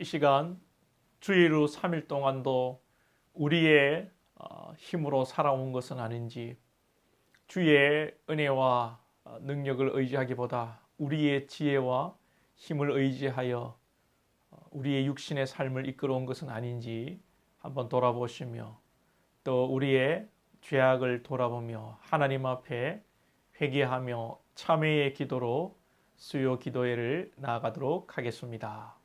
이 시간 주일 후 3일 동안도 우리의 힘으로 살아온 것은 아닌지, 주의 은혜와 능력을 의지하기보다 우리의 지혜와 힘을 의지하여 우리의 육신의 삶을 이끌어온 것은 아닌지 한번 돌아보시며, 또 우리의 죄악을 돌아보며 하나님 앞에 회개하며 참회의 기도로 수요 기도회를 나아가도록 하겠습니다.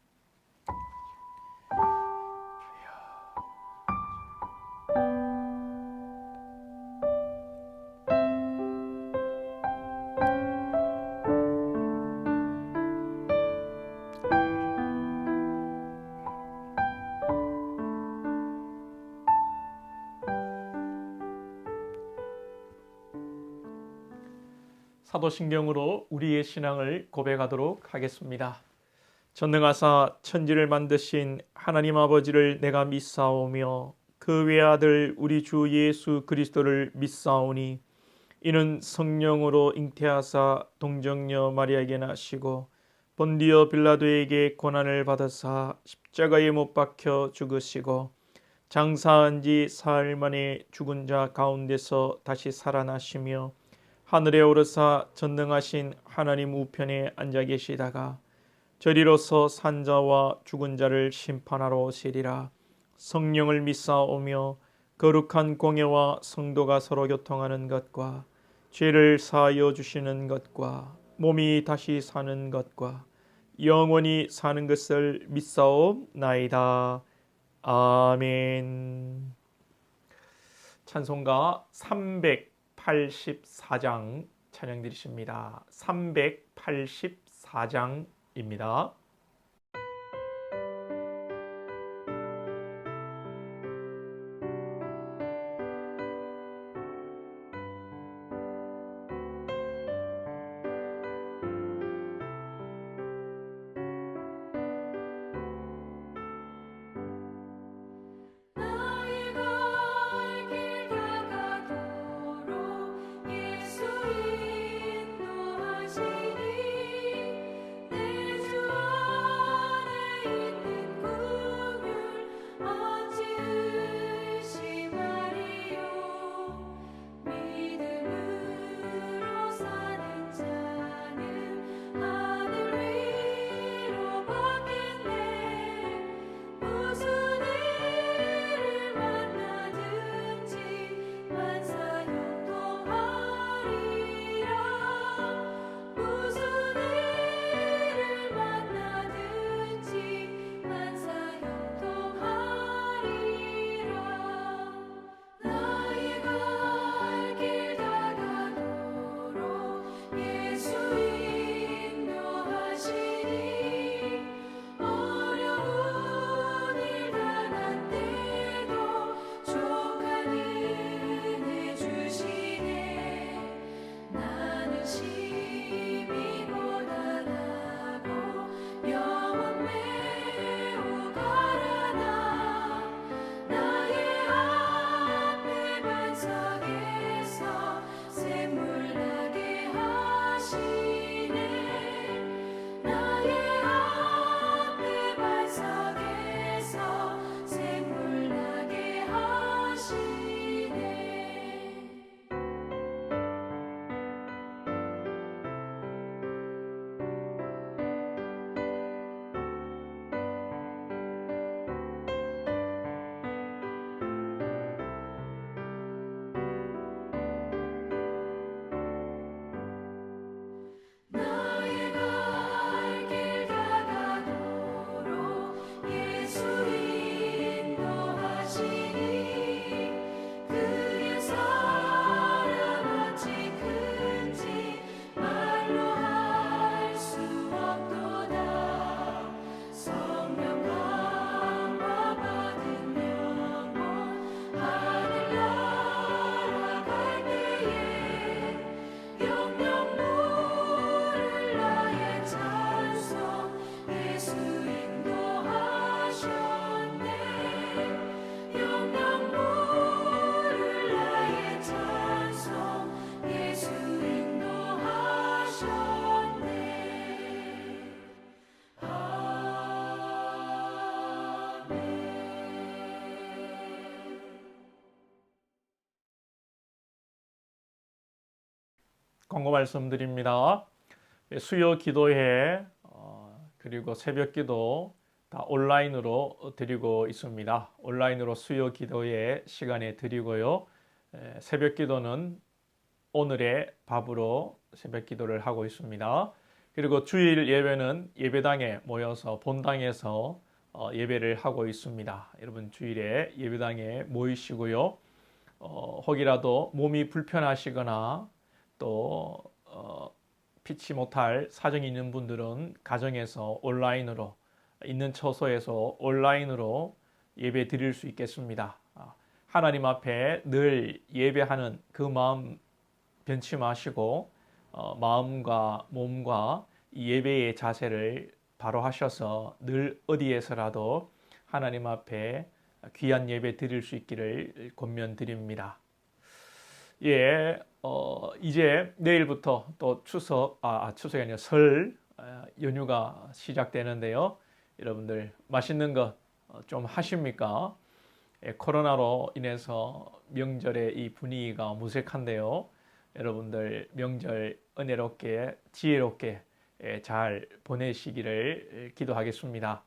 사도신경으로 우리의 신앙을 고백하도록 하겠습니다. 전능하사 천지를 만드신 하나님 아버지를 내가 믿사오며 그 외아들 우리 주 예수 그리스도를 믿사오니, 이는 성령으로 잉태하사 동정녀 마리아에게 나시고 본디오 빌라도에게 고난을 받으사 십자가에 못 박혀 죽으시고 장사한 지 사흘 만에 죽은 자 가운데서 다시 살아나시며 하늘에 오르사 전능하신 하나님 우편에 앉아 계시다가 저리로서 산자와 죽은 자를 심판하러 오시리라. 성령을 믿사오며 거룩한 공예와 성도가 서로 교통하는 것과 죄를 사하여 주시는 것과 몸이 다시 사는 것과 영원히 사는 것을 믿사옵나이다. 아멘. 찬송가 384장 찬양 드리십니다. 384장입니다. 예수 인도하시니 내 주 광고 말씀드립니다. 수요 기도회 그리고 새벽 기도 다 온라인으로 드리고 있습니다. 온라인으로 수요 기도회 시간에 드리고요. 새벽 기도는 오늘의 밥으로 새벽 기도를 하고 있습니다. 그리고 주일 예배는 예배당에 모여서 본당에서 예배를 하고 있습니다. 여러분 주일에 예배당에 모이시고요. 혹이라도 몸이 불편하시거나 또 피치 못할 사정이 있는 분들은 가정에서 온라인으로 있는 처소에서 온라인으로 예배 드릴 수 있겠습니다. 하나님 앞에 늘 예배하는 그 마음 변치 마시고 마음과 몸과 이 예배의 자세를 바로 하셔서 늘 어디에서라도 하나님 앞에 귀한 예배 드릴 수 있기를 권면드립니다. 예, 이제 내일부터 또 추석이 아니라 설 연휴가 시작되는데요. 여러분들 맛있는 것 좀 하십니까? 예, 코로나로 인해서 명절의 이 분위기가 무색한데요. 여러분들 명절 은혜롭게 지혜롭게 잘 보내시기를 기도하겠습니다.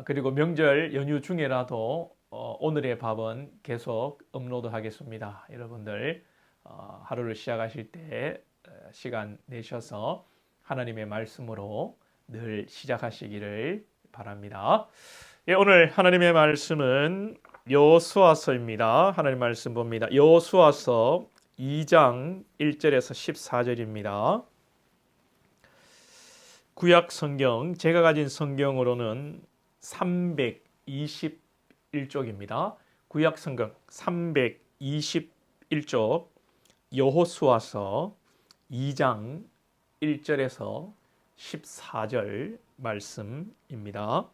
그리고 명절 연휴 중에라도 오늘의 밥은 계속 업로드하겠습니다. 여러분들 하루를 시작하실 때 시간 내셔서 하나님의 말씀으로 늘 시작하시기를 바랍니다. 예, 오늘 하나님의 말씀은 여호수아서입니다. 하나님 말씀 봅니다. 여호수아서 2장 1절에서 14절입니다. 구약 성경, 제가 가진 성경으로는 321쪽입니다. 구약 성경 321쪽 여호수아서 2장 1절에서 14절 말씀입니다.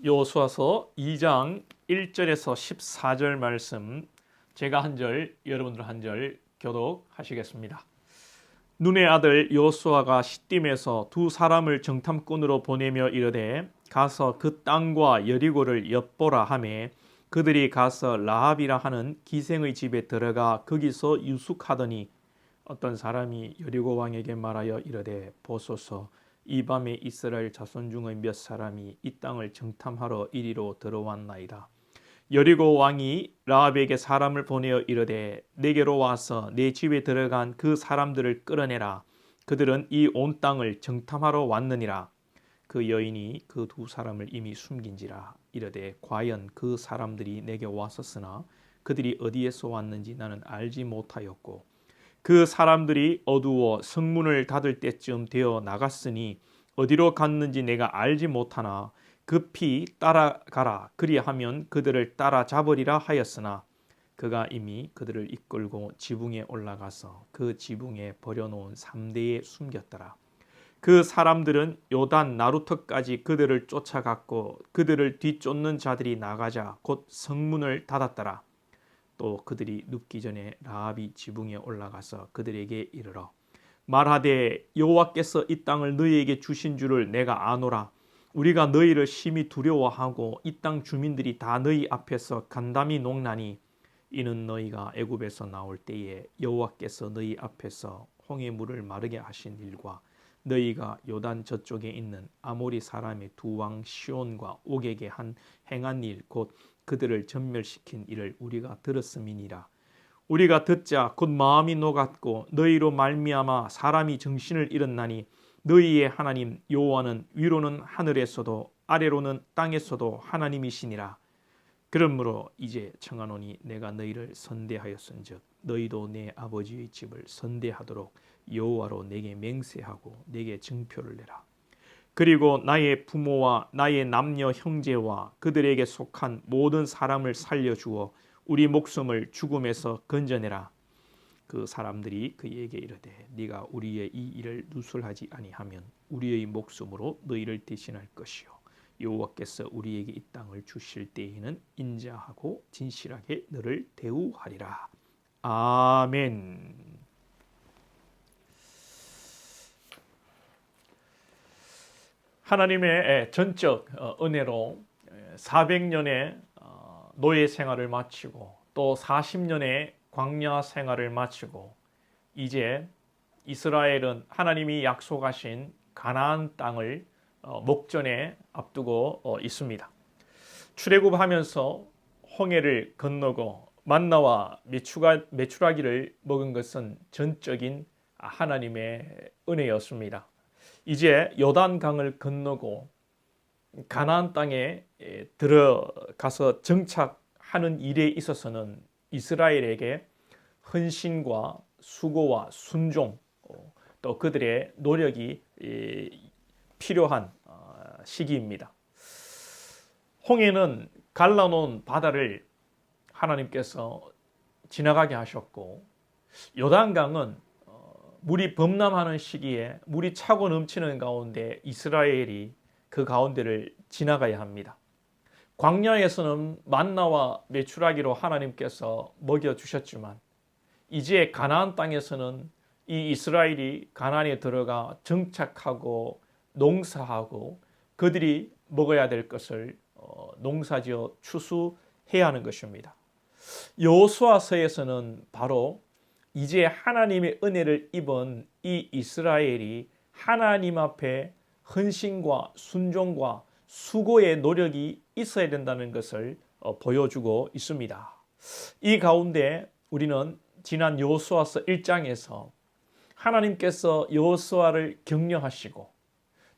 여호수아서 2장 1절에서 14절 말씀 제가 한 절, 여러분들 한 절 교독하시겠습니다. 눈의 아들 여호수아가 시딤에서 두 사람을 정탐꾼으로 보내며 이르되 가서 그 땅과 여리고를 엿보라 하매 그들이 가서 라합이라 하는 기생의 집에 들어가 거기서 유숙하더니 어떤 사람이 여리고 왕에게 말하여 이르되 보소서 이 밤에 이스라엘 자손 중의 몇 사람이 이 땅을 정탐하러 이리로 들어왔나이다. 여리고 왕이 라합에게 사람을 보내어 이르되 내게로 와서 내 집에 들어간 그 사람들을 끌어내라. 그들은 이 온 땅을 정탐하러 왔느니라. 그 여인이 그 두 사람을 이미 숨긴지라. 이르되 과연 그 사람들이 내게 왔었으나 그들이 어디에서 왔는지 나는 알지 못하였고 그 사람들이 어두워 성문을 닫을 때쯤 되어 나갔으니 어디로 갔는지 내가 알지 못하나 급히 따라가라. 그리하면 그들을 따라잡으리라 하였으나 그가 이미 그들을 이끌고 지붕에 올라가서 그 지붕에 버려놓은 삼대에 숨겼더라. 그 사람들은 요단 나루터까지 그들을 쫓아갔고 그들을 뒤쫓는 자들이 나가자 곧 성문을 닫았더라. 또 그들이 눕기 전에 라합이 지붕에 올라가서 그들에게 이르러 말하되 여호와께서 이 땅을 너희에게 주신 줄을 내가 아노라. 우리가 너희를 심히 두려워하고 이 땅 주민들이 다 너희 앞에서 간담이 녹나니 이는 너희가 애굽에서 나올 때에 여호와께서 너희 앞에서 홍해 물을 마르게 하신 일과 너희가 요단 저쪽에 있는 아모리 사람의 두 왕 시온과 옥에게 행한 일 곧 그들을 전멸시킨 일을 우리가 들었음이니라. 우리가 듣자 곧 마음이 녹았고 너희로 말미암아 사람이 정신을 잃었나니 너희의 하나님 여호와는 위로는 하늘에서도 아래로는 땅에서도 하나님이시니라. 그러므로 이제 청하노니 내가 너희를 선대하였은즉 너희도 내 아버지의 집을 선대하도록 여호와로 내게 맹세하고 내게 증표를 내라. 그리고 나의 부모와 나의 남녀 형제와 그들에게 속한 모든 사람을 살려주어 우리 목숨을 죽음에서 건져내라. 그 사람들이 그에게 이르되 네가 우리의 이 일을 누설하지 아니하면 우리의 목숨으로 너희를 대신할 것이요 여호와께서 우리에게 이 땅을 주실 때에는 인자하고 진실하게 너를 대우하리라. 아멘. 하나님의 전적 은혜로 400년의 노예 생활을 마치고 또 40년의 광야 생활을 마치고 이제 이스라엘은 하나님이 약속하신 가나안 땅을 목전에 앞두고 있습니다. 출애굽하면서 홍해를 건너고 만나와 메추라기를 먹은 것은 전적인 하나님의 은혜였습니다. 이제 요단강을 건너고 가나안 땅에 들어가서 정착하는 일에 있어서는 이스라엘에게 헌신과 수고와 순종 또 그들의 노력이 필요한 시기입니다. 홍해는 갈라놓은 바다를 하나님께서 지나가게 하셨고 요단강은 물이 범람하는 시기에 물이 차고 넘치는 가운데 이스라엘이 그 가운데를 지나가야 합니다. 광야에서는 만나와 메추라기로 하나님께서 먹여주셨지만 이제 가나안 땅에서는 이 이스라엘이 가나안에 들어가 정착하고 농사하고 그들이 먹어야 될 것을 농사지어 추수해야 하는 것입니다. 여호수아서에서는 바로 이제 하나님의 은혜를 입은 이 이스라엘이 하나님 앞에 헌신과 순종과 수고의 노력이 있어야 된다는 것을 보여주고 있습니다. 이 가운데 우리는 지난 여호수아서 1장에서 하나님께서 여호수아를 격려하시고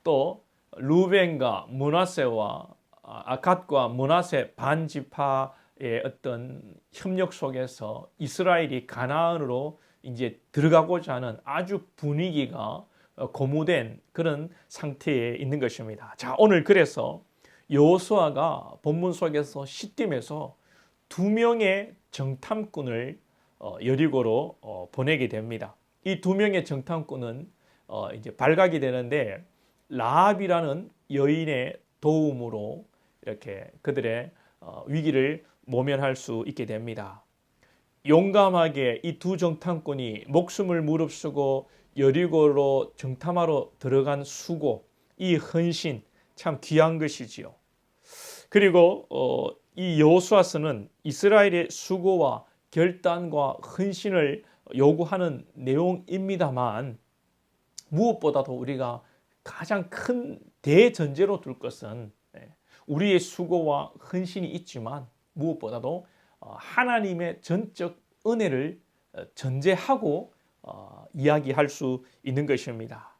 또 루벤과 므낫세와 갓과 므낫세 반지파의 어떤 협력 속에서 이스라엘이 가나안으로 이제 들어가고자 하는 아주 분위기가 고무된 그런 상태에 있는 것입니다. 자, 오늘 그래서 여호수아가 본문 속에서 시딤에서 2명의 정탐꾼을 여리고로 보내게 됩니다. 이 2명의 정탐꾼은 이제 발각이 되는데 라합이라는 여인의 도움으로 이렇게 그들의 위기를 모면할 수 있게 됩니다. 용감하게 이 2 정탐꾼이 목숨을 무릅쓰고 여리고로 정탐하러 들어간 수고, 이 헌신 참 귀한 것이지요. 그리고 이 여호수아서는 이스라엘의 수고와 결단과 헌신을 요구하는 내용입니다만 무엇보다도 우리가 가장 큰 대전제로 둘 것은 우리의 수고와 헌신이 있지만 무엇보다도 하나님의 전적 은혜를 전제하고 이야기할 수 있는 것입니다.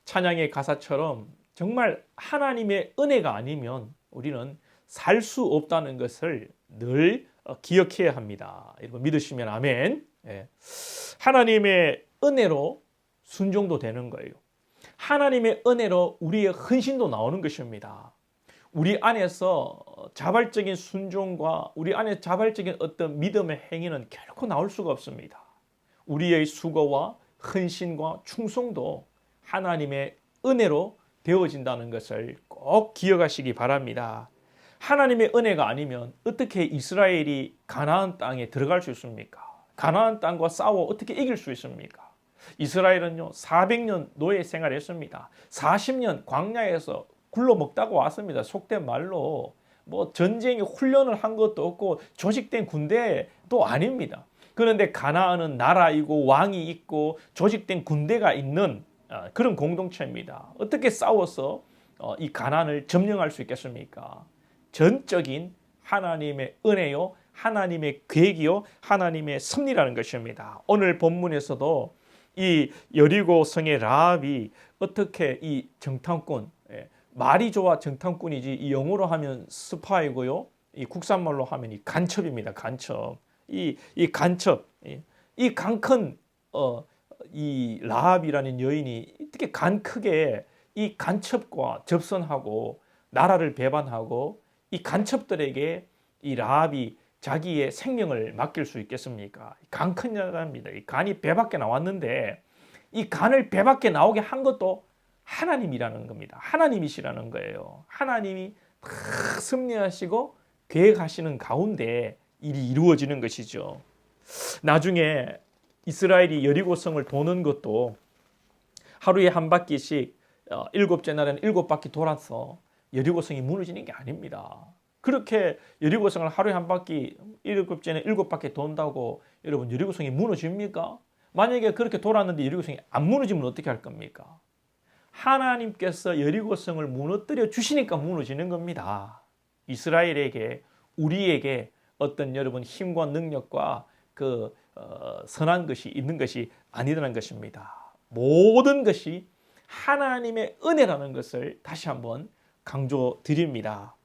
찬양의 가사처럼 정말 하나님의 은혜가 아니면 우리는 살 수 없다는 것을 늘 기억해야 합니다. 여러분 믿으시면 아멘. 하나님의 은혜로 순종도 되는 거예요. 하나님의 은혜로 우리의 헌신도 나오는 것입니다. 우리 안에서 자발적인 순종과 우리 안에 자발적인 어떤 믿음의 행위는 결코 나올 수가 없습니다. 우리의 수고와 헌신과 충성도 하나님의 은혜로 되어진다는 것을 꼭 기억하시기 바랍니다. 하나님의 은혜가 아니면 어떻게 이스라엘이 가나안 땅에 들어갈 수 있습니까? 가나안 땅과 싸워 어떻게 이길 수 있습니까? 이스라엘은요 400년 노예 생활했습니다. 40년 광야에서 굴러 먹다가 왔습니다. 속된 말로 뭐 전쟁에 훈련을 한 것도 없고 조직된 군대도 아닙니다. 그런데 가나안은 나라이고 왕이 있고 조직된 군대가 있는 그런 공동체입니다. 어떻게 싸워서 이 가나안을 점령할 수 있겠습니까? 전적인 하나님의 은혜요, 하나님의 계획이요, 하나님의 섭리라는 것입니다. 오늘 본문에서도 이 여리고 성의 라합이 어떻게 이 정탐꾼, 말이 좋아 정탐꾼이지 이 영어로 하면 스파이고요, 이 국산말로 하면 이 간첩입니다. 간첩. 이 간첩, 이 강큰 이 라합이라는 여인이 어떻게 간 크게 이 간첩과 접선하고 나라를 배반하고 이 간첩들에게 이 라합이 자기의 생명을 맡길 수 있겠습니까? 간 큰 여자입니다. 이 간이 배 밖에 나왔는데 이 간을 배 밖에 나오게 한 것도 하나님이라는 겁니다. 하나님이시라는 거예요. 하나님이 다 섭리하시고 계획하시는 가운데 일이 이루어지는 것이죠. 나중에 이스라엘이 여리고성을 도는 것도 하루에 한 바퀴씩 7째 날에는 7바퀴 돌아서 여리고성이 무너지는 게 아닙니다. 그렇게 여리고성을 하루에 한 바퀴, 일곱째는 7바퀴 돈다고 여러분 여리고성이 무너집니까? 만약에 그렇게 돌았는데 여리고성이 안 무너지면 어떻게 할 겁니까? 하나님께서 여리고성을 무너뜨려 주시니까 무너지는 겁니다. 이스라엘에게, 우리에게 어떤 여러분 힘과 능력과 선한 것이 있는 것이 아니라는 것입니다. 모든 것이 하나님의 은혜라는 것을 다시 한번 강조드립니다.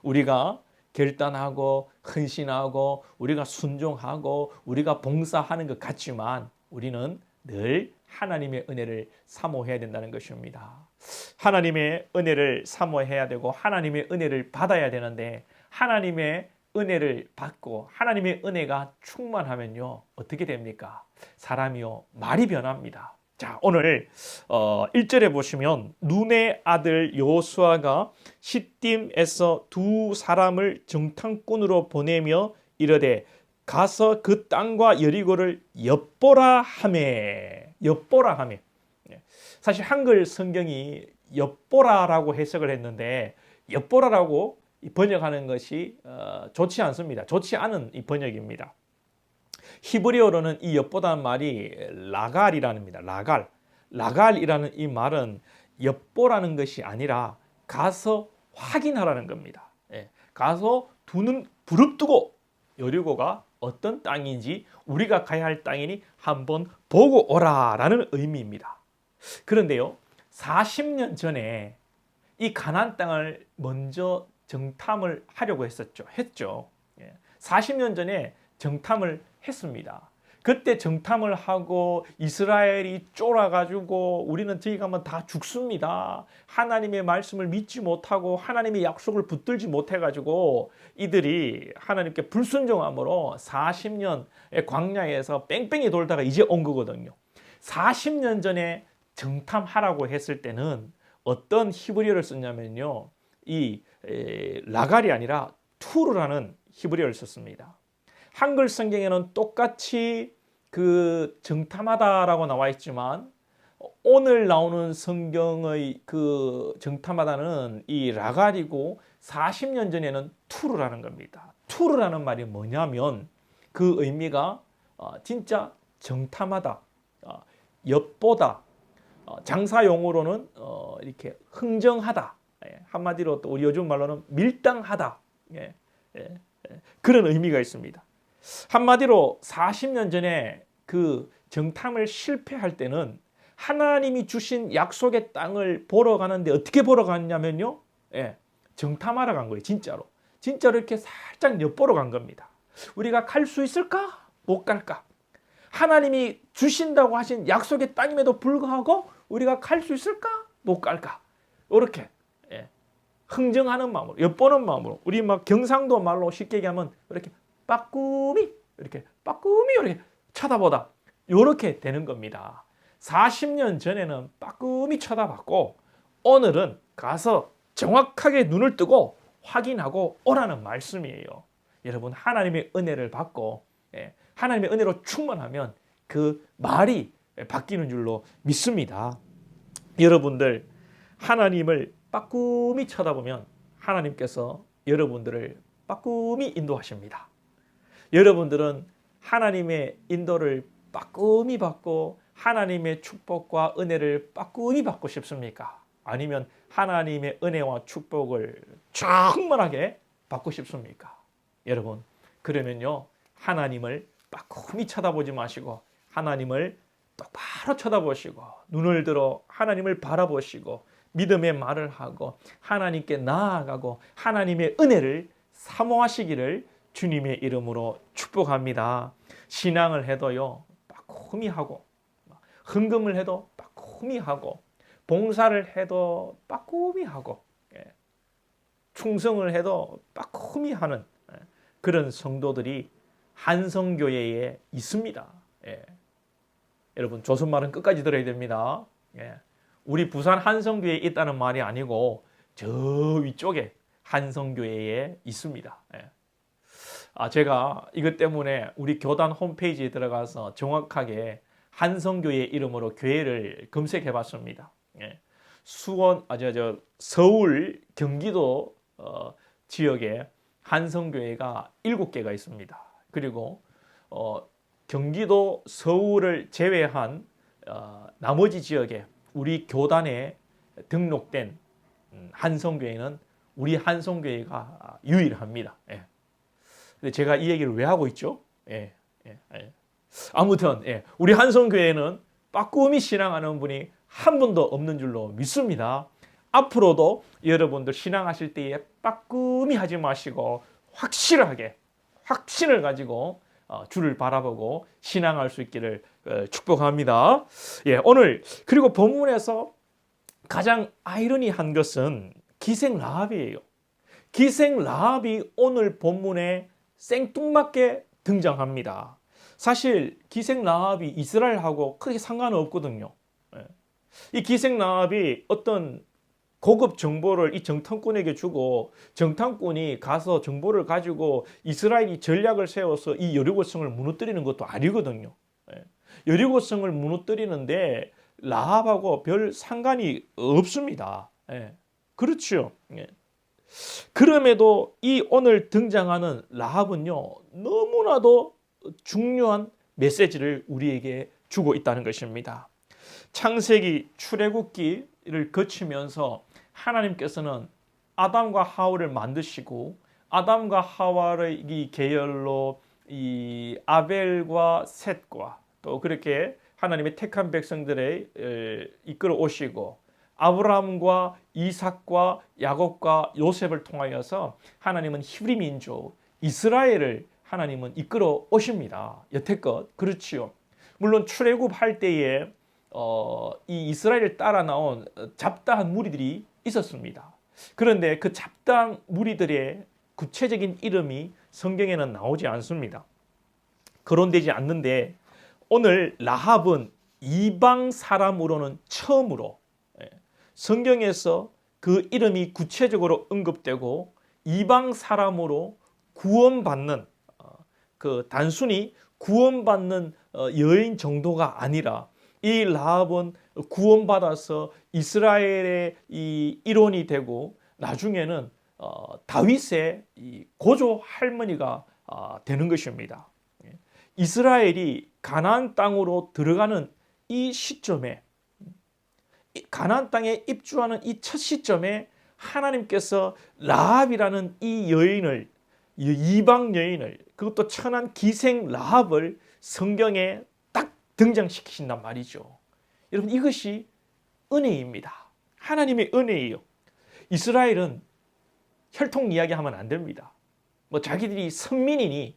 우리가 결단하고 헌신하고 우리가 순종하고 우리가 봉사하는 것 같지만 우리는 늘 하나님의 은혜를 사모해야 된다는 것입니다. 하나님의 은혜를 사모해야 되고 하나님의 은혜를 받아야 되는데 하나님의 은혜를 받고 하나님의 은혜가 충만하면요 어떻게 됩니까? 사람이요 말이 변합니다. 자, 오늘 1절에 보시면 눈의 아들 여호수아가 시딤에서 두 사람을 정탐꾼으로 보내며 이르되 가서 그 땅과 여리고를 엿보라 하매. 엿보라 하매. 사실 한글 성경이 엿보라라고 해석을 했는데 엿보라라고 번역하는 것이 좋지 않습니다. 좋지 않은 이 번역입니다. 히브리어로는 이 엿보다는 말이 라갈이라는 겁니다. 라갈이라는 이 말은 엿보라는 것이 아니라 가서 확인하라는 겁니다. 가서 두 눈 부릅뜨고 여리고가 어떤 땅인지 우리가 가야 할 땅이니 한번 보고 오라라는 의미입니다. 그런데요, 40년 전에 이 가나안 땅을 먼저 정탐을 하려고 했죠. 40년 전에 정탐을 했습니다. 그때 정탐을 하고 이스라엘이 쫄아가지고 우리는 저기 가면 다 죽습니다. 하나님의 말씀을 믿지 못하고 하나님의 약속을 붙들지 못해가지고 이들이 하나님께 불순종함으로 40년의 광야에서 뺑뺑이 돌다가 이제 온 거거든요. 40년 전에 정탐하라고 했을 때는 어떤 히브리어를 썼냐면요. 이 라갈이 아니라 투르라는 히브리어를 썼습니다. 한글 성경에는 똑같이 그 정탐하다라고 나와 있지만 오늘 나오는 성경의 그 정탐하다는 이 라갈이고 40년 전에는 투르라는 겁니다. 투르라는 말이 뭐냐면 그 의미가 진짜 정탐하다, 엿보다, 장사 용어로는 이렇게 흥정하다, 한마디로 또 우리 요즘 말로는 밀당하다, 그런 의미가 있습니다. 한마디로 40년 전에 그 정탐을 실패할 때는 하나님이 주신 약속의 땅을 보러 가는데 어떻게 보러 갔냐면요. 정탐하러 간 거예요. 진짜로 이렇게 살짝 엿보러 간 겁니다. 우리가 갈 수 있을까? 못 갈까? 하나님이 주신다고 하신 약속의 땅임에도 불구하고 우리가 갈 수 있을까? 못 갈까? 이렇게 흥정하는 마음으로, 엿보는 마음으로, 우리 막 경상도 말로 쉽게 얘기하면 이렇게 빠꾸미 이렇게 쳐다보다 이렇게 되는 겁니다. 40년 전에는 빠꾸미 쳐다봤고 오늘은 가서 정확하게 눈을 뜨고 확인하고 오라는 말씀이에요. 여러분 하나님의 은혜를 받고 하나님의 은혜로 충만하면 그 말이 바뀌는 줄로 믿습니다. 여러분들 하나님을 빠꾸미 쳐다보면 하나님께서 여러분들을 빠꾸미 인도하십니다. 여러분들은 하나님의 인도를 빠꾸미 받고 하나님의 축복과 은혜를 빠꾸미 받고 싶습니까? 아니면 하나님의 은혜와 축복을 충만하게 받고 싶습니까? 여러분 그러면요 하나님을 빠꾸미 쳐다보지 마시고 하나님을 똑바로 쳐다보시고 눈을 들어 하나님을 바라보시고 믿음의 말을 하고 하나님께 나아가고 하나님의 은혜를 사모하시기를 주님의 이름으로 축복합니다. 신앙을 해도요 빠꾸미 하고 헌금을 해도 빠꾸미 하고 봉사를 해도 빠꾸미 하고 충성을 해도 빠꾸미 하는 그런 성도들이 한성교회에 있습니다. 여러분 조선말은 끝까지 들어야 됩니다. 우리 부산 한성교회에 있다는 말이 아니고 저 위쪽에 한성교회에 있습니다. 제가 이것 때문에 우리 교단 홈페이지에 들어가서 정확하게 한성교회 이름으로 교회를 검색해 봤습니다. 서울, 경기도 지역에 한성교회가 7개가 있습니다. 그리고 경기도 서울을 제외한 나머지 지역에 우리 교단에 등록된 한성교회는 우리 한성교회가 유일합니다. 예. 근데 제가 이 얘기를 왜 하고 있죠? 아무튼 우리 한성교회는 빠꾸미 신앙하는 분이 한 분도 없는 줄로 믿습니다. 앞으로도 여러분들 신앙하실 때에 빠꾸미 하지 마시고 확실하게 확신을 가지고 주를 바라보고 신앙할 수 있기를 축복합니다. 오늘 그리고 본문에서 가장 아이러니한 것은 기생 라합이에요. 기생 라합이 오늘 본문에 생뚱맞게 등장합니다. 사실 기생 라합이 이스라엘하고 크게 상관없거든요. 이 기생 라합이 어떤 고급 정보를 이 정탐꾼에게 주고 정탐꾼이 가서 정보를 가지고 이스라엘이 전략을 세워서 이 여리고성을 무너뜨리는 것도 아니거든요. 여리고성을 무너뜨리는데 라합하고 별 상관이 없습니다. 그렇죠. 그럼에도 이 오늘 등장하는 라합은요, 너무나도 중요한 메시지를 우리에게 주고 있다는 것입니다. 창세기 출애굽기를 거치면서 하나님께서는 아담과 하와를 만드시고 아담과 하와의 이 계열로 이 아벨과 셋과 또 그렇게 하나님의 택한 백성들을 이끌어 오시고 아브라함과 이삭과 야곱과 요셉을 통하여서 하나님은 히브리 민족 이스라엘을 하나님은 이끌어 오십니다. 여태껏 그렇지요. 물론 출애굽할 때에 이 이스라엘을 따라 나온 잡다한 무리들이 있었습니다. 그런데 그 잡다한 무리들의 구체적인 이름이 성경에는 나오지 않습니다. 거론되지 않는데 오늘 라합은 이방 사람으로는 처음으로 성경에서 그 이름이 구체적으로 언급되고 이방 사람으로 구원받는 그 단순히 구원받는 여인 정도가 아니라 이 라합은 구원받아서 이스라엘의 이 일원이 되고 나중에는 다윗의 이 고조 할머니가 되는 것입니다. 이스라엘이 가나안 땅으로 들어가는 이 시점에 가나안 땅에 입주하는 이 첫 시점에 하나님께서 라합이라는 이 여인을 이방 여인을 그것도 천한 기생 라합을 성경에 딱 등장시키신단 말이죠. 여러분 이것이 은혜입니다. 하나님의 은혜예요. 이스라엘은 혈통 이야기하면 안 됩니다. 뭐 자기들이 선민이니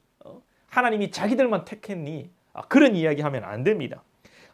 하나님이 자기들만 택했니 그런 이야기하면 안 됩니다.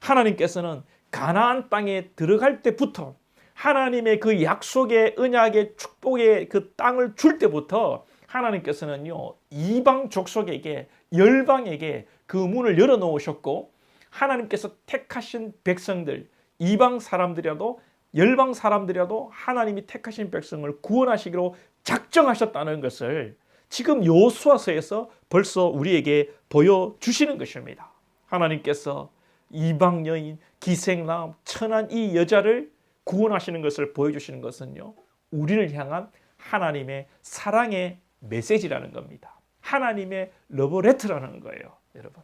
하나님께서는 가나안 땅에 들어갈 때부터 하나님의 그 약속의 언약의 축복의 그 땅을 줄 때부터 하나님께서는요 이방 족속에게 열방에게 그 문을 열어놓으셨고 하나님께서 택하신 백성들 이방 사람들이라도 열방 사람들이라도 하나님이 택하신 백성을 구원하시기로 작정하셨다는 것을 지금 여호수아서에서 벌써 우리에게 보여주시는 것입니다. 하나님께서 이방 여인 기생람 천한 이 여자를 구원하시는 것을 보여주시는 것은요 우리를 향한 하나님의 사랑의 메시지라는 겁니다. 하나님의 러브레터라는 거예요, 여러분.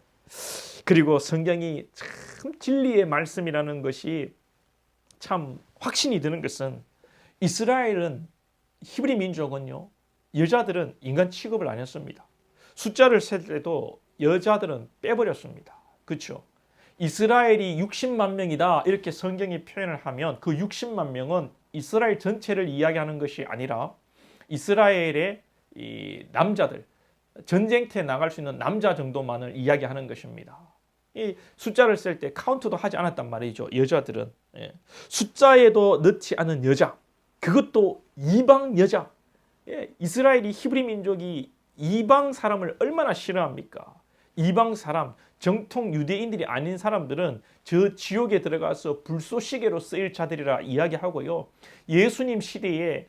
그리고 성경이 참 진리의 말씀이라는 것이 참 확신이 드는 것은 이스라엘은 히브리 민족은요 여자들은 인간 취급을 안 했습니다. 숫자를 셀 때도 여자들은 빼버렸습니다. 그렇죠? 이스라엘이 60만 명이다 이렇게 성경이 표현을 하면 그 60만 명은 이스라엘 전체를 이야기하는 것이 아니라 이스라엘의 이 남자들 전쟁터에 나갈 수 있는 남자 정도만을 이야기하는 것입니다. 이 숫자를 셀 때 카운트도 하지 않았단 말이죠. 여자들은 숫자에도 넣지 않은 여자 그것도 이방 여자 이스라엘이 히브리 민족이 이방 사람을 얼마나 싫어합니까? 이방 사람 정통 유대인들이 아닌 사람들은 저 지옥에 들어가서 불쏘시개로 쓰일 자들이라 이야기하고요. 예수님 시대에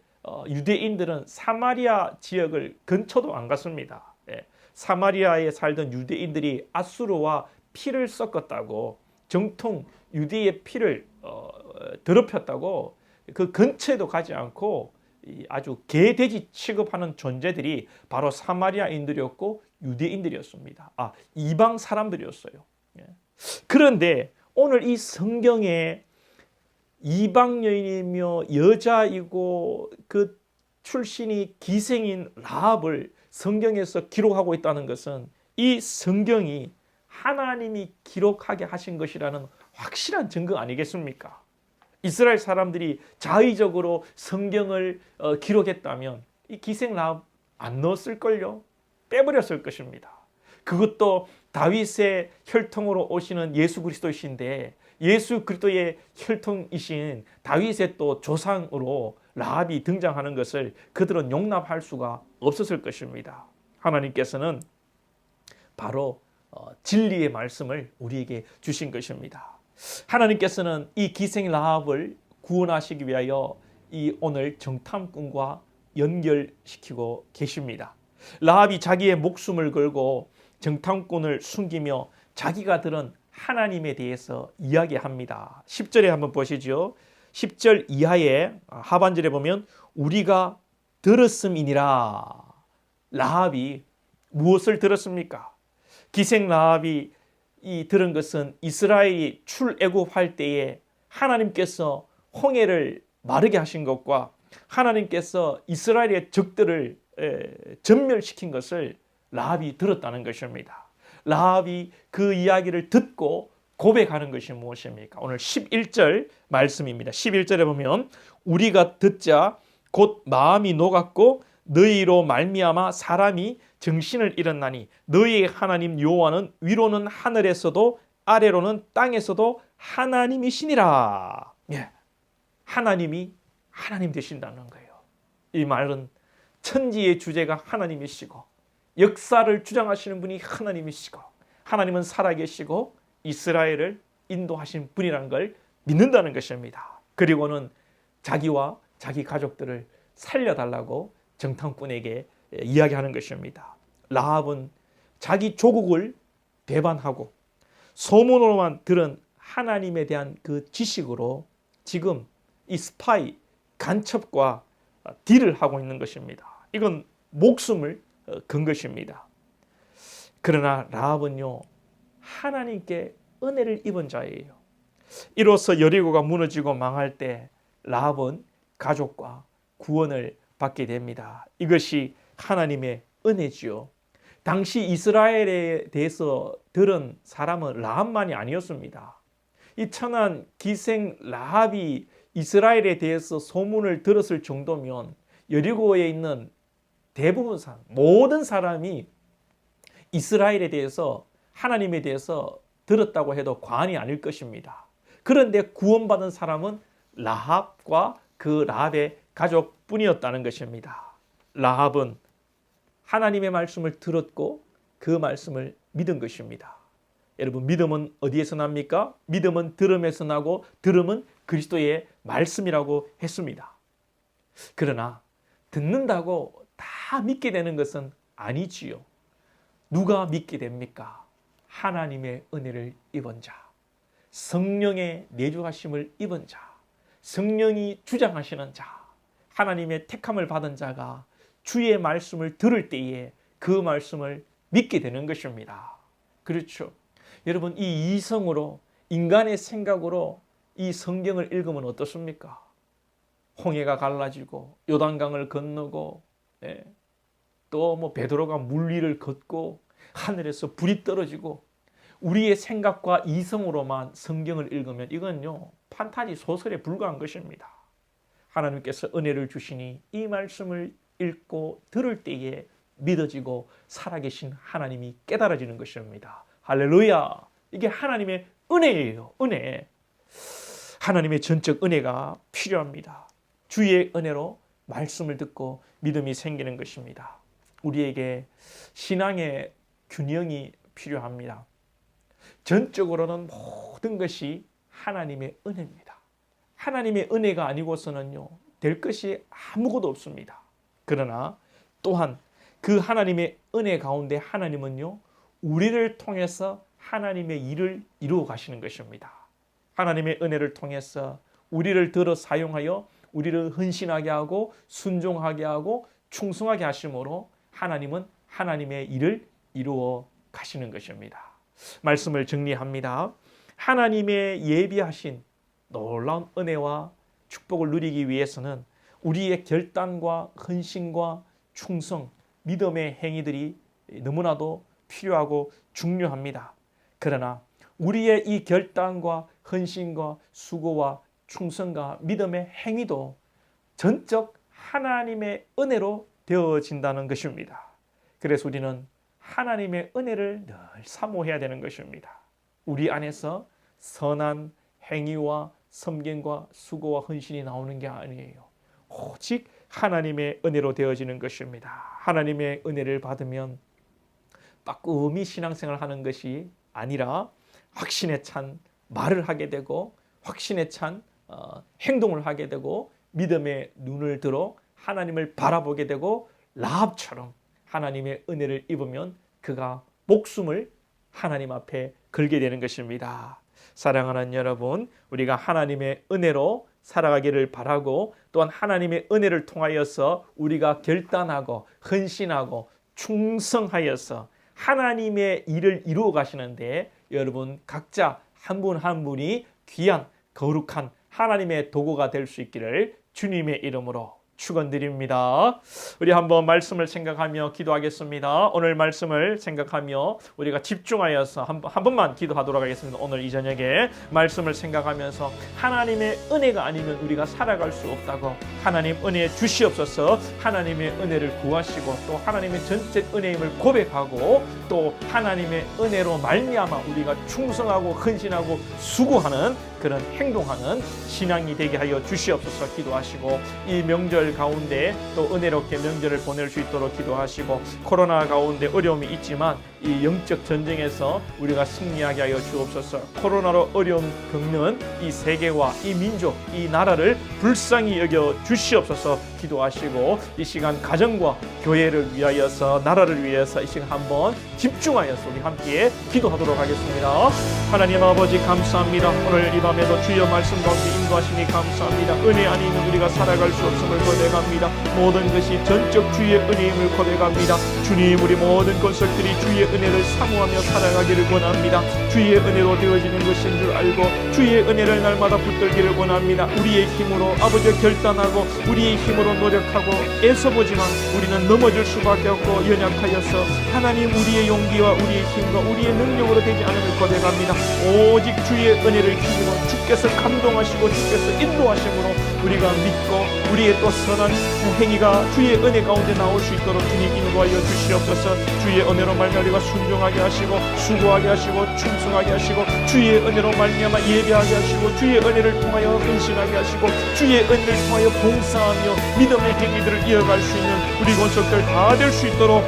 유대인들은 사마리아 지역을 근처도 안 갔습니다. 사마리아에 살던 유대인들이 앗수르와 피를 섞었다고 정통 유대의 피를 더럽혔다고 그 근처에도 가지 않고 아주 개돼지 취급하는 존재들이 바로 사마리아인들이었고 유대인들이었습니다. 이방 사람들이었어요. 예. 그런데 오늘 이 성경에 이방 여인이며 여자이고 그 출신이 기생인 라합을 성경에서 기록하고 있다는 것은 이 성경이 하나님이 기록하게 하신 것이라는 확실한 증거 아니겠습니까? 이스라엘 사람들이 자의적으로 성경을 기록했다면 이 기생 라합 안 넣었을걸요? 빼버렸을 것입니다. 그것도 다윗의 혈통으로 오시는 예수 그리스도이신데 예수 그리스도의 혈통이신 다윗의 또 조상으로 라합이 등장하는 것을 그들은 용납할 수가 없었을 것입니다. 하나님께서는 바로 진리의 말씀을 우리에게 주신 것입니다. 하나님께서는 이 기생 라합을 구원하시기 위하여 이 오늘 정탐꾼과 연결시키고 계십니다. 라합이 자기의 목숨을 걸고 정탐꾼을 숨기며 자기가 들은 하나님에 대해서 이야기합니다. 10절에 한번 보시죠. 10절 이하에 하반절에 보면 우리가 들었음이니라. 라합이 무엇을 들었습니까? 기생 라합이 들은 것은 이스라엘이 출애굽할 때에 하나님께서 홍해를 마르게 하신 것과 하나님께서 이스라엘의 적들을 전멸시킨 것을 라합이 들었다는 것입니다. 라합이 그 이야기를 듣고 고백하는 것이 무엇입니까? 오늘 11절 말씀입니다. 11절에 보면 우리가 듣자 곧 마음이 녹았고 너희로 말미암아 사람이 정신을 잃었나니 너희의 하나님 여호와는 위로는 하늘에서도 아래로는 땅에서도 하나님이시니라. 예, 하나님이 하나님 되신다는 거예요. 이 말은 천지의 주제가 하나님이시고 역사를 주장하시는 분이 하나님이시고 하나님은 살아계시고 이스라엘을 인도하신 분이라는 걸 믿는다는 것입니다. 그리고는 자기와 자기 가족들을 살려달라고 정탐꾼에게 이야기하는 것입니다. 라합은 자기 조국을 배반하고 소문으로만 들은 하나님에 대한 그 지식으로 지금 이 스파이 간첩과 딜을 하고 있는 것입니다. 이건 목숨을 건 것입니다. 그러나 라합은요 하나님께 은혜를 입은 자예요. 이로써 여리고가 무너지고 망할 때 라합은 가족과 구원을 받게 됩니다. 이것이 하나님의 은혜지요. 당시 이스라엘에 대해서 들은 사람은 라합만이 아니었습니다. 이 천한 기생 라합이 이스라엘에 대해서 소문을 들었을 정도면 여리고에 있는 대부분 사람, 모든 사람이 이스라엘에 대해서 하나님에 대해서 들었다고 해도 과언이 아닐 것입니다. 그런데 구원받은 사람은 라합과 그 라합의 가족뿐이었다는 것입니다. 라합은 하나님의 말씀을 들었고 그 말씀을 믿은 것입니다. 여러분, 믿음은 어디에서 납니까? 믿음은 들음에서 나고 들음은 그리스도의 말씀이라고 했습니다. 그러나 듣는다고 다 믿게 되는 것은 아니지요. 누가 믿게 됩니까? 하나님의 은혜를 입은 자, 성령의 내주하심을 입은 자, 성령이 주장하시는 자, 하나님의 택함을 받은 자가 주의 말씀을 들을 때에 그 말씀을 믿게 되는 것입니다. 그렇죠. 여러분, 이 이성으로 인간의 생각으로 이 성경을 읽으면 어떻습니까? 홍해가 갈라지고 요단강을 건너고 또 베드로가 물 위를 걷고 하늘에서 불이 떨어지고 우리의 생각과 이성으로만 성경을 읽으면 이건요 판타지 소설에 불과한 것입니다. 하나님께서 은혜를 주시니 이 말씀을 읽고 들을 때에 믿어지고 살아계신 하나님이 깨달아지는 것입니다. 할렐루야! 이게 하나님의 은혜예요. 은혜. 하나님의 전적 은혜가 필요합니다. 주의 은혜로 말씀을 듣고 믿음이 생기는 것입니다. 우리에게 신앙의 균형이 필요합니다. 전적으로는 모든 것이 하나님의 은혜입니다. 하나님의 은혜가 아니고서는요 될 것이 아무것도 없습니다. 그러나 또한 그 하나님의 은혜 가운데 하나님은요 우리를 통해서 하나님의 일을 이루어 가시는 것입니다. 하나님의 은혜를 통해서 우리를 들어 사용하여 우리를 헌신하게 하고 순종하게 하고 충성하게 하심으로 하나님은 하나님의 일을 이루어 가시는 것입니다. 말씀을 정리합니다. 하나님의 예비하신 놀라운 은혜와 축복을 누리기 위해서는 우리의 결단과 헌신과 충성, 믿음의 행위들이 너무나도 필요하고 중요합니다. 그러나 우리의 이 결단과 헌신과 수고와 충성과 믿음의 행위도 전적 하나님의 은혜로 되어진다는 것입니다. 그래서 우리는 하나님의 은혜를 늘 사모해야 되는 것입니다. 우리 안에서 선한 행위와 섬김과 수고와 헌신이 나오는 게 아니에요. 오직 하나님의 은혜로 되어지는 것입니다. 하나님의 은혜를 받으면 빠꾸미 신앙생활을 하는 것이 아니라 확신에 찬 말을 하게 되고 확신에 찬 행동을 하게 되고 믿음의 눈을 들어 하나님을 바라보게 되고 라합처럼 하나님의 은혜를 입으면 그가 목숨을 하나님 앞에 걸게 되는 것입니다. 사랑하는 여러분, 우리가 하나님의 은혜로 살아가기를 바라고 또한 하나님의 은혜를 통하여서 우리가 결단하고 헌신하고 충성하여서 하나님의 일을 이루어 가시는데 여러분 각자 한 분 한 분이 귀한 거룩한 하나님의 도구가 될 수 있기를 주님의 이름으로 축원드립니다. 우리 한번 말씀을 생각하며 기도하겠습니다. 오늘 말씀을 생각하며 우리가 집중하여서 한 번만 기도하도록 하겠습니다. 오늘 이 저녁에 말씀을 생각하면서 하나님의 은혜가 아니면 우리가 살아갈 수 없다고 하나님 은혜 주시옵소서. 하나님의 은혜를 구하시고 또 하나님의 전적 은혜임을 고백하고 또 하나님의 은혜로 말미암아 우리가 충성하고 헌신하고 수고하는 그런 행동하는 신앙이 되게 하여 주시옵소서. 기도하시고 이 명절 가운데 또 은혜롭게 명절을 보낼 수 있도록 기도하시고 코로나 가운데 어려움이 있지만 이 영적 전쟁에서 우리가 승리하게 하여 주옵소서. 코로나로 어려움 겪는 이 세계와 이 민족, 이 나라를 불쌍히 여겨 주시옵소서. 기도하시고 이 시간 가정과 교회를 위하여서 나라를 위해서 이 시간 한번 집중하여서 우리 함께 기도하도록 하겠습니다. 하나님 아버지 감사합니다. 오늘 이 밤에도 주여 말씀 가운데 인도하시니 감사합니다. 은혜 아니면 우리가 살아갈 수 없음을 고백합니다. 모든 것이 전적 주의 은혜임을 고백합니다. 주님, 우리 모든 것들이 주의 은혜를 사모하며 살아가기를 원합니다. 주의 은혜로 되어지는 것인 줄 알고 주의 은혜를 날마다 붙들기를 원합니다. 우리의 힘으로 아버지 결단하고 우리의 힘으로 노력하고 애써보지만 우리는 넘어질 수밖에 없고 연약하여서 하나님 우리의 용기와 우리의 힘과 우리의 능력으로 되지 않음을 고백합니다. 오직 주의 은혜를 힘입어 주께서 감동하시고 주께서 인도하심으로 우리가 믿고 우리의 또 선한 행위가 주의 은혜 가운데 나올 수 있도록 주님 인도하여 주시옵소서. 주의 은혜로 말미암아 우리가 순종하게 하시고 수고하게 하시고 충성하게 하시고 주의 은혜로 말미암아 예배하게 하시고 주의 은혜를 통하여 헌신하게 하시고 주의 은혜를 통하여 봉사하며 믿음의 행위들을 이어갈 수 있는 우리 권속들 다 될 수 있도록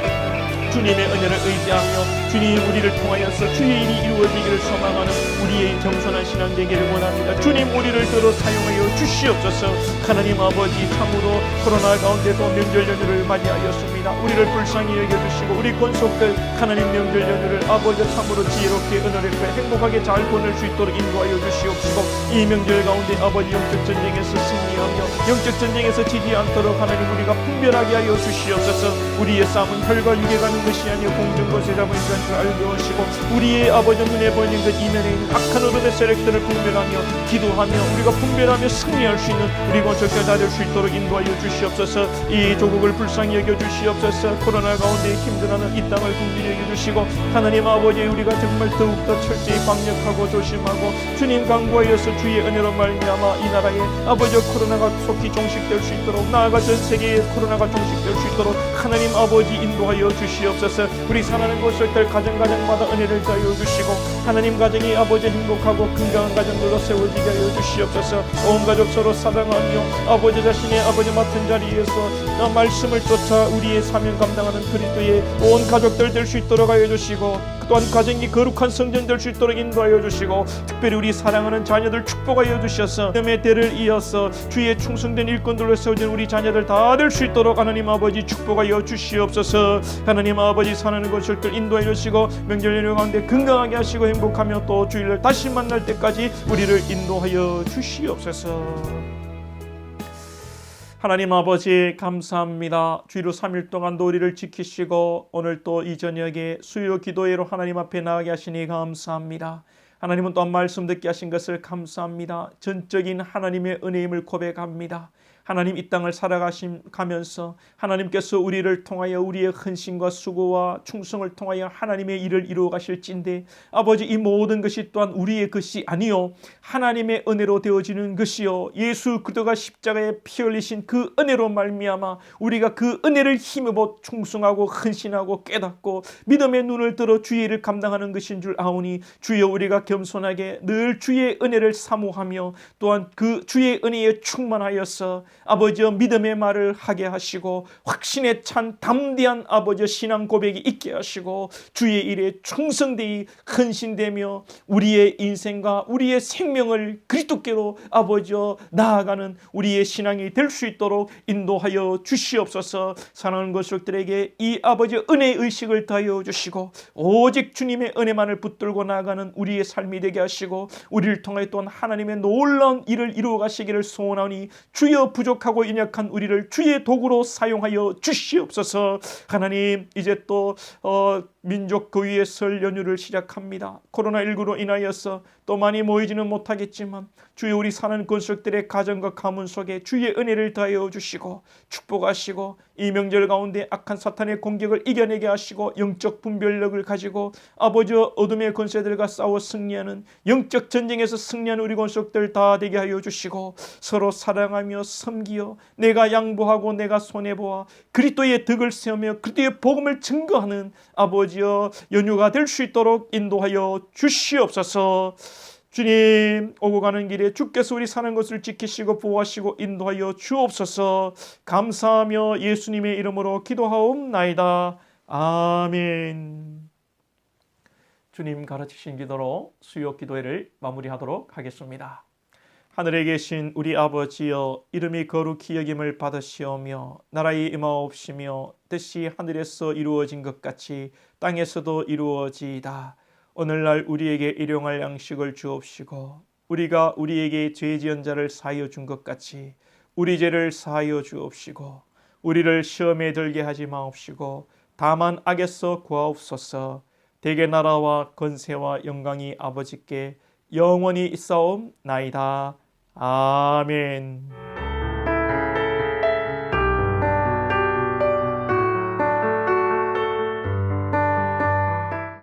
주님의 은혜를 의지하며 주님 우리를 통하여서 주의 일이 이루어지기를 소망하는 우리의 겸손한 신앙 되기를 원합니다. 주님 우리를 들어 사용하여 주시옵소서. 하나님 아버지 참으로 코로나 가운데도 명절 연휴를 맞이하였습니다. 우리를 불쌍히 여겨주시고 우리 권속들 하나님 명절 연휴를 아버지 참으로 지혜롭게 은혜롭게 행복하게 잘 보낼 수 있도록 인도하여 주시옵시고 이 명절 가운데 아버지 영적 전쟁에서 승리하며 영적 전쟁에서 지지 않도록 하나님 우리가 분별하게 하여 주시옵소서. 우리의 싸움은 혈과 육에 가는 것이 아니요 공중것에 잡은 자인 줄 알게 하시고 우리의 아버지 눈에 보이는 것 이면에 있는 악한 어둠의 세력들을 분별하며 기도하며 우리가 분별하며 승리할 수 있는 우리 권속들 다 될 수 있도록 인도하여 주시옵소서. 이 조국을 불쌍히 여겨 주시옵소서. 코로나 가운데 힘들어하는 이 땅을 긍휼히 여겨 주시고 하나님 아버지 우리가 정말 더욱더 철저히 방역하고 조심하고 주님 강구하여서 주의 은혜로 말미암아 이 나라에 아버지 코로나가 속히 종식될 수 있도록 나아가 전 세계에 코로나가 종식될 수 있도록 하나님 아버지 인도하여 주시옵소서. 우리 사랑하는 권속들 가정마다 은혜를 더하여 주시고 하나님 가정이 아버지 행복하고 건강한 가정들로 세워지게 하여 주시옵소서. 온 가족 서로 사랑하며 아버지 자신의 아버지 맡은 자리에서 말씀을 쫓아 우리의 사명 감당하는 그리스도의 온 가족들 될 수 있도록 하여 주시고 또한 가정이 거룩한 성전 될 수 있도록 인도하여 주시고 특별히 우리 사랑하는 자녀들 축복하여 주셔서 믿음의 대를 이어서 주의 충성된 일꾼들로 세워진 우리 자녀들 다 될 수 있도록 하나님 아버지 축복하여 주시옵소서. 하나님 아버지 사는 것을 인도하여 주시고 명절 연휴 가운데 건강하게 하시고 행복하며 또 주일날 다시 만날 때까지 우리를 인도하여 주시옵소서. 하나님 아버지 감사합니다. 주일로 3일 동안도 우리를 지키시고 오늘 또 이 저녁에 수요 기도회로 하나님 앞에 나가게 하시니 감사합니다. 하나님은 또한 말씀 듣게 하신 것을 감사합니다. 전적인 하나님의 은혜임을 고백합니다. 하나님 이 땅을 살아가면서 하나님께서 우리를 통하여 우리의 헌신과 수고와 충성을 통하여 하나님의 일을 이루어 가실진데 아버지 이 모든 것이 또한 우리의 것이 아니요 하나님의 은혜로 되어지는 것이요 예수 그리스도가 십자가에 피 흘리신 그 은혜로 말미암아 우리가 그 은혜를 힘입어 충성하고 헌신하고 깨닫고 믿음의 눈을 들어 주의 일을 감당하는 것인 줄 아오니 주여 우리가 겸손하게 늘 주의 은혜를 사모하며 또한 그 주의 은혜에 충만하여서 아버지여 믿음의 말을 하게 하시고 확신에 찬 담대한 아버지여 신앙 고백이 있게 하시고 주의 일에 충성되이 헌신되며 우리의 인생과 우리의 생명을 그리스도께로 아버지여 나아가는 우리의 신앙이 될 수 있도록 인도하여 주시옵소서. 사랑하는 것들에게 이 아버지의 은혜의 의식을 더하여 주시고 오직 주님의 은혜만을 붙들고 나아가는 우리의 삶이 되게 하시고 우리를 통해 또한 하나님의 놀라운 일을 이루어 가시기를 소원하니 주여 부족하고 연약한 우리를 주의 도구로 사용하여 주시옵소서. 하나님 이제 또 민족 교회의 설 연휴를 시작합니다. 코로나19로 인하여서 또 많이 모이지는 못하겠지만 주여 우리 사는 권속들의 가정과 가문 속에 주의 은혜를 더하여 주시고 축복하시고 이 명절 가운데 악한 사탄의 공격을 이겨내게 하시고 영적 분별력을 가지고 아버지와 어둠의 권세들과 싸워 승리하는 영적 전쟁에서 승리하는 우리 권속들 다 되게 하여 주시고 서로 사랑하며 섬기어 내가 양보하고 내가 손해보아 그리스도의 덕을 세우며 그리스도의 복음을 증거하는 아버지여 연휴가 될 수 있도록 인도하여 주시옵소서. 주님 오고 가는 길에 주께서 우리 사는 것을 지키시고 보호하시고 인도하여 주옵소서. 감사하며 예수님의 이름으로 기도하옵나이다. 아멘. 주님 가르치신 기도로 수요 기도회를 마무리하도록 하겠습니다. 하늘에 계신 우리 아버지여 이름이 거룩히 여김을 받으시오며 나라의 임하옵시며 뜻이 하늘에서 이루어진 것 같이 땅에서도 이루어지이다. 오늘날 우리에게 일용할 양식을 주옵시고 우리가 우리에게 죄 지은 자를 사하여 준 것 같이 우리 죄를 사하여 주옵시고 우리를 시험에 들게 하지 마옵시고 다만 악에서 구하옵소서. 대개 나라와 권세와 영광이 아버지께 영원히 있사옵나이다. 아멘.